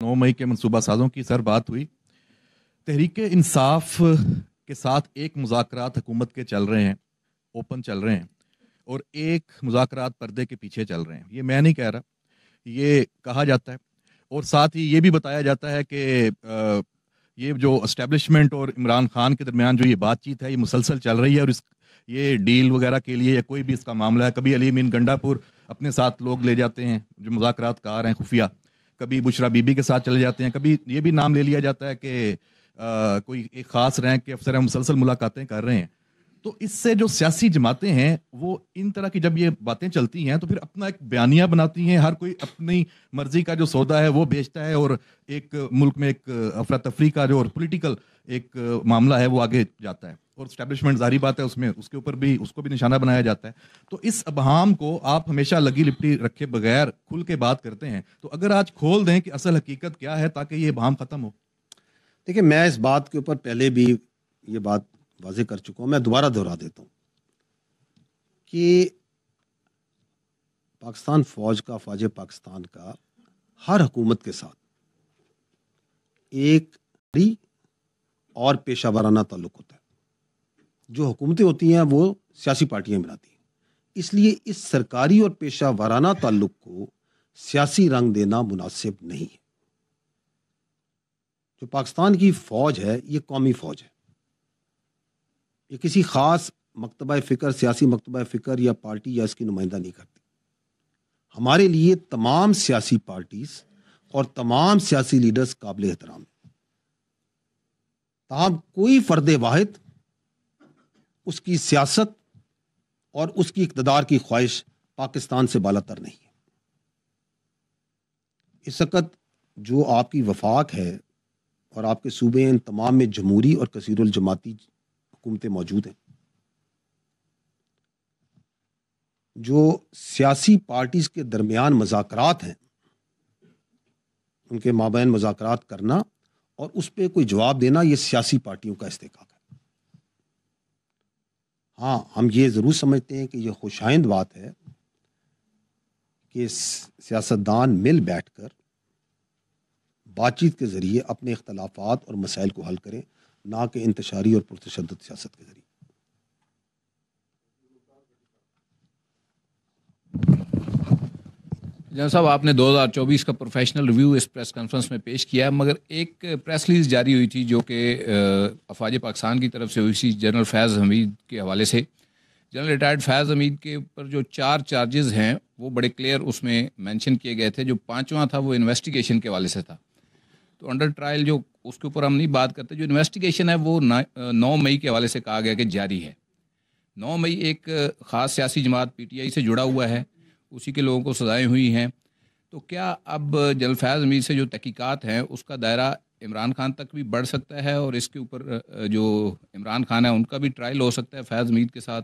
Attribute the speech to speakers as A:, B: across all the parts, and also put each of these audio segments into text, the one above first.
A: 9 मई के मनसूबा साजों की सर बात हुई। तहरीक इंसाफ के साथ एक मुज़ाकरात हुकूमत के चल रहे हैं, ओपन चल रहे हैं, और एक मुज़ाकरात पर्दे के पीछे चल रहे हैं। ये मैं नहीं कह रहा, ये कहा जाता है। और साथ ही ये भी बताया जाता है कि ये जो एस्टेब्लिशमेंट और इमरान खान के दरमियान जो ये बातचीत है, ये मुसलसल चल रही है। और ये डील वगैरह के लिए या कोई भी इसका मामला है, कभी अली अमीन गंडापुर अपने साथ लोग ले जाते हैं जो मुज़ाकरात कार हैं खुफिया, कभी बुशरा बीबी के साथ चले जाते हैं, कभी ये भी नाम ले लिया जाता है कि कोई एक ख़ास रैंक के अफसर हैं, मुसलसल मुलाकातें कर रहे हैं। तो इससे जो सियासी जमातें हैं वो इन तरह की जब ये बातें चलती हैं तो फिर अपना एक बयानिया बनाती हैं, हर कोई अपनी मर्जी का जो सौदा है वो बेचता है, और एक मुल्क में एक अफरा तफरी का जो पॉलिटिकल एक मामला है वो आगे जाता है। और स्टैब्लिशमेंट जारी बात है उसमें उसके ऊपर भी उसको भी निशाना बनाया जाता है। तो इस अबहाम को आप हमेशा लगी लिपटी रखे बगैर खुल के बात करते हैं, तो अगर आज खोल दें कि असल हकीकत क्या है ताकि ये अबहाम खत्म हो।
B: देखिए, मैं इस बात के ऊपर पहले भी ये बात वाज़ेह कर चुका हूँ, मैं दोबारा दोहरा देता हूँ कि पाकिस्तान फ़ौज का, फ़ौज पाकिस्तान का हर हुकूमत के साथ एक बड़ी और पेशा वाराना ताल्लुक़ होता है। जो हुकूमतें होती हैं वो सियासी पार्टियां बनाती हैं, इसलिए इस सरकारी और पेशा वाराना ताल्लुक़ को सियासी रंग देना मुनासिब नहीं है। जो पाकिस्तान की फ़ौज है ये कौमी फ़ौज है, ये किसी ख़ास मकतबा फ़िक्र, सियासी मकतबा फ़िक्र या पार्टी या इसकी नुमाइंदा नहीं करती। हमारे लिए तमाम सियासी पार्टीज़ और तमाम सियासी लीडर्स काबिल एहतराम हैं। ताहम कोई फ़र्द वाहिद उसकी सियासत और उसकी इक़्तिदार की ख्वाहिश पाकिस्तान से बालातर नहीं है। इस वक़्त जो आपकी वफाक है और आपके सूबे इन तमाम में जमहूरी और कसीरुल जमाती हुकूमतें मौजूद हैं। जो सियासी पार्टीज़ के दरमियान मज़ाकरात हैं, उनके माबैन मज़ाकरात करना और उस पर कोई जवाब देना, ये सियासी पार्टियों का इस्तेकाक है। हाँ, हम ये ज़रूर समझते हैं कि ये खुशाइंद बात है कि सियासतदान मिल बैठ कर बातचीत के ज़रिए अपने इख्तलाफात और मसाइल को हल करें, ना कि इंतशारी और पुरतशद्दुद सियासत के ज़रिए।
C: जनरल साहब, आपने 2024 का प्रोफेशनल रिव्यू इस प्रेस कॉन्फ्रेंस में पेश किया, मगर एक प्रेस रिलीज जारी हुई थी जो कि अफवाज पाकिस्तान की तरफ से हुई थी जनरल फैज़ हमीद के हवाले से। जनरल रिटायर्ड फैज़ हमीद के ऊपर जो 4 चार्जेस हैं वो बड़े क्लियर उसमें मेंशन किए गए थे। जो 5वां था वो इन्वेस्टिगेशन के हवाले से था। तो अंडर ट्रायल जो उसके ऊपर हम नहीं बात करते, जो इन्वेस्टिगेशन है वो 9 मई के हवाले से कहा गया कि जारी है। 9 मई एक ख़ास सियासी जमात PTI से जुड़ा हुआ है, उसी के लोगों को सजाएं हुई हैं। तो क्या अब जनरल फैज़ हमीद से जो तहकीकात हैं उसका दायरा इमरान खान तक भी बढ़ सकता है, और इसके ऊपर जो इमरान खान है उनका भी ट्रायल हो सकता है फैज़ हमीद के साथ?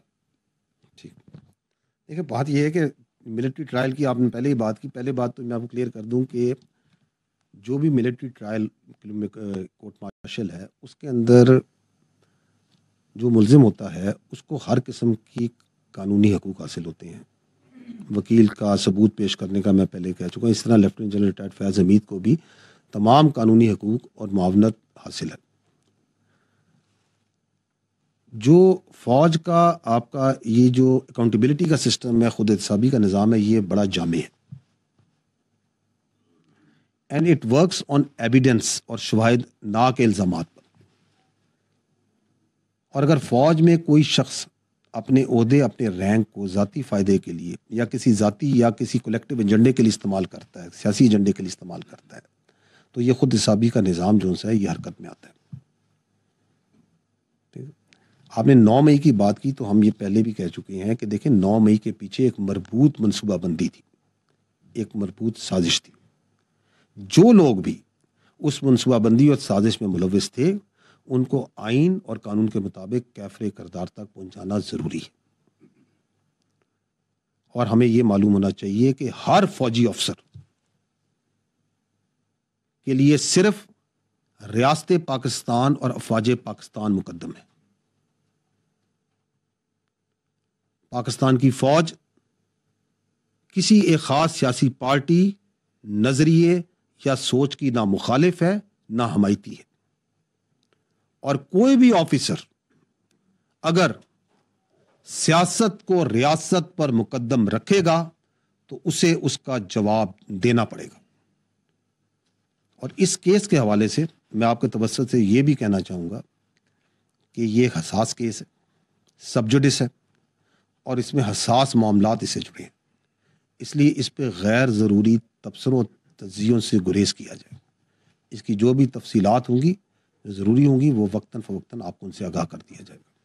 B: ठीक, देखिए, बात यह है कि मिलिट्री ट्रायल की आपने पहले ही बात की। पहले बात तो मैं आपको क्लियर कर दूं कि जो भी मिलिट्री ट्रायल कोर्ट मार्शल है उसके अंदर जो मुल्ज़िम होता है उसको हर किस्म की कानूनी हकूक़ हासिल होते हैं। वकील का सबूत पेश करने का मैं पहले कह चुका हूँ। इस तरह लेफ्टिनेंट जनरल रिटायर्ड फैज़ हमीद को भी तमाम कानूनी हकूक़ और मुआवनत हासिल है। जो फ़ौज का आपका ये जो अकाउंटेबिलिटी का सिस्टम है, खुद एहतसाबी का निज़ाम है, ये बड़ा जामे है and it works on evidence और शवाहिद ना के इल्ज़ामात पर। और अगर फ़ौज में कोई शख्स अपने ओहदे, अपने रैंक को ज़ाती फ़ायदे के लिए या किसी ज़ाती या किसी कलेक्टिव एजेंडे के लिए इस्तेमाल करता है, सियासी एजेंडे के लिए इस्तेमाल करता है, तो ये खुद एहतसाबी का निज़ाम जो है ये हरकत में आता है। आपने 9 मई की बात की, तो हम ये पहले भी कह चुके हैं कि देखें 9 मई के पीछे एक मरबूत मनसूबाबंदी थी, एक मरबूत साजिश थी। जो लोग भी उस मनसूबाबंदी और साजिश में मुलविस थे उनको आइन और कानून के मुताबिक कैफरे किरदार तक पहुंचाना ज़रूरी है। और हमें यह मालूम होना चाहिए कि हर फौजी अफसर के लिए सिर्फ रियासत पाकिस्तान और अफवाज पाकिस्तान मुकद्दम है। पाकिस्तान की फौज किसी एक खास सियासी पार्टी, नजरिए یا سوچ کی نہ مخالف ہے نہ حمایتی ہے، اور کوئی بھی آفیسر اگر سیاست کو ریاست پر مقدم رکھے گا تو اسے اس کا جواب دینا پڑے گا۔ اور اس کیس کے حوالے سے میں آپ کے توسط سے یہ بھی کہنا چاہوں گا کہ یہ ایک حساس کیس ہے، سب جوڈس ہے، اور اس میں حساس معاملات اس سے جڑے ہیں، اس لیے اس پہ غیر ضروری تبصروں تجزیوں سے گریز کیا جائے۔ اس کی جو بھی تفصیلات ہوں گی جو ضروری ہوں گی وہ وقتاً فوقتاً آپ کو ان سے آگاہ کر دیا جائے گا۔